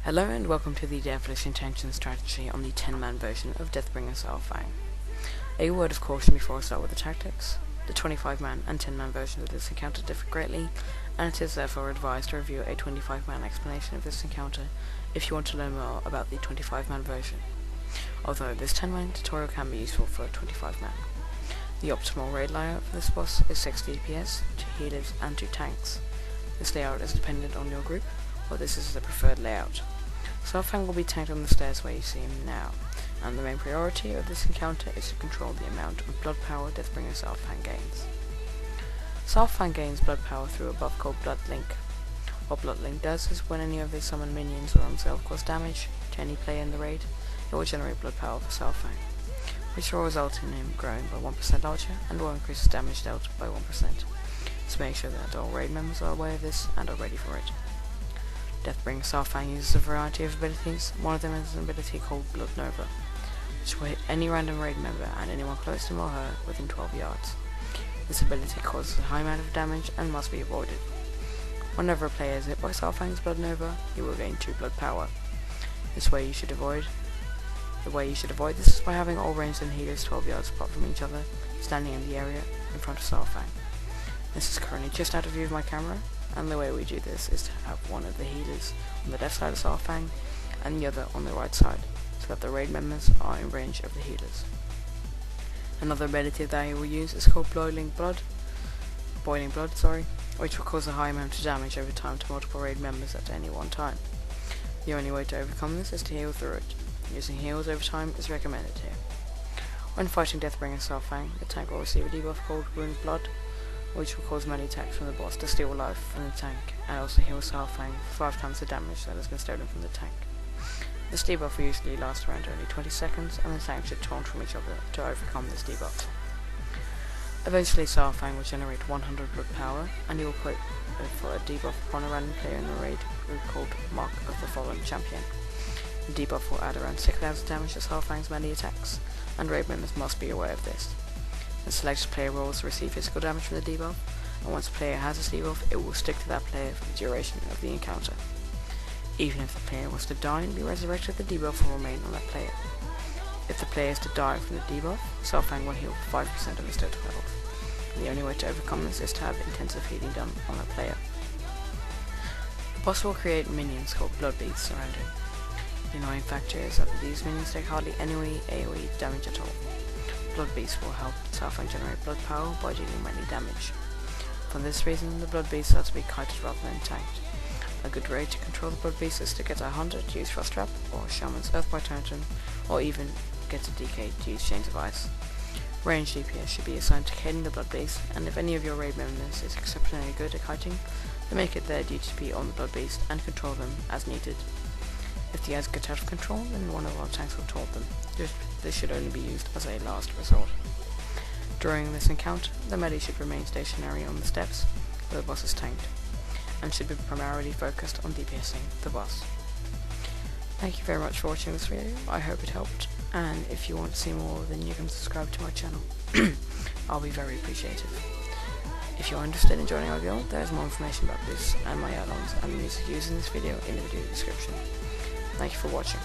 Hello and welcome to the Devilish Intentions strategy on the 10-man version of Deathbringer Saurfang. A word of caution before I start with the tactics. The 25-man and 10-man versions of this encounter differ greatly, and it is therefore advised to review a 25-man explanation of this encounter if you want to learn more about the 25-man version, although this 10-man tutorial can be useful for a 25-man. The optimal raid layout for this boss is 6 DPS, 2 healers and 2 tanks. This layout is dependent on your group, but this is the preferred layout. Saurfang will be tanked on the stairs where you see him now, and the main priority of this encounter is to control the amount of blood power Deathbringer Saurfang gains. Saurfang gains blood power through a buff called Blood Link. What Blood Link does is when any of his summoned minions or himself cause damage to any player in the raid, it will generate blood power for Saurfang, which will result in him growing by 1% larger and will increase his damage dealt by 1%. So make sure that all raid members are aware of this and are ready for it. Deathbringer Saurfang uses a variety of abilities. One of them is an ability called Blood Nova, which will hit any random raid member and anyone close to him or her within 12 yards. This ability causes a high amount of damage and must be avoided. Whenever a player is hit by Saurfang's Blood Nova, he will gain 2 blood power. The way you should avoid this is by having all ranged and healers 12 yards apart from each other, standing in the area in front of Saurfang. This is currently just out of view of my camera, and the way we do this is to have one of the healers on the left side of Saurfang and the other on the right side, so that the raid members are in range of the healers. Another ability that he will use is called Boiling Blood, which will cause a high amount of damage over time to multiple raid members at any one time. The only way to overcome this is to heal through it. Using heals over time is recommended here. When fighting Deathbringer Saurfang, the tank will receive a debuff called Wound Blood, which will cause melee attacks from the boss to steal life from the tank, and also heal Saurfang for 5 times the damage that has been stolen from the tank. This debuff will usually last around only 20 seconds, and the tank should taunt from each other to overcome this debuff. Eventually Saurfang will generate 100 blood power, and he will put for a debuff upon a random player in the raid group called Mark of the Fallen Champion. The debuff will add around 6,000 damage to Saurfang's melee attacks, and raid members must be aware of this. The selected player will also receive physical damage from the debuff, and once a player has this debuff, it will stick to that player for the duration of the encounter. Even if the player was to die and be resurrected, the debuff will remain on that player. If the player is to die from the debuff, Saurfang will heal 5% of his total health. The only way to overcome this is to have intensive healing done on that player. The boss will create minions called Blood Beasts around him. The annoying factor is that these minions take hardly any AoE damage at all. Blood Beasts will help Saurfang generate blood power by dealing melee damage. For this reason, the Blood Beasts are to be kited rather than tanked. A good way to control the Blood Beasts is to get a hunter to use Frost Trap, or Shaman's Earthbite Lantern, or even get a DK to use Chains of Ice. Ranged DPS should be assigned to kiting the Blood Beast, and if any of your raid members is exceptionally good at kiting, then make it their duty to be on the Blood Beast and control them as needed. If the ads get out of control, then one of our tanks will taunt them. This should only be used as a last resort. During this encounter, the melee should remain stationary on the steps where the boss is tanked, and should be primarily focused on DPSing the boss. Thank you very much for watching this video. I hope it helped, and if you want to see more, then you can subscribe to my channel. I'll be very appreciative. If you're interested in joining our guild, there's more information about this and my add-ons and the music used in this video in the video description. Thank you for watching.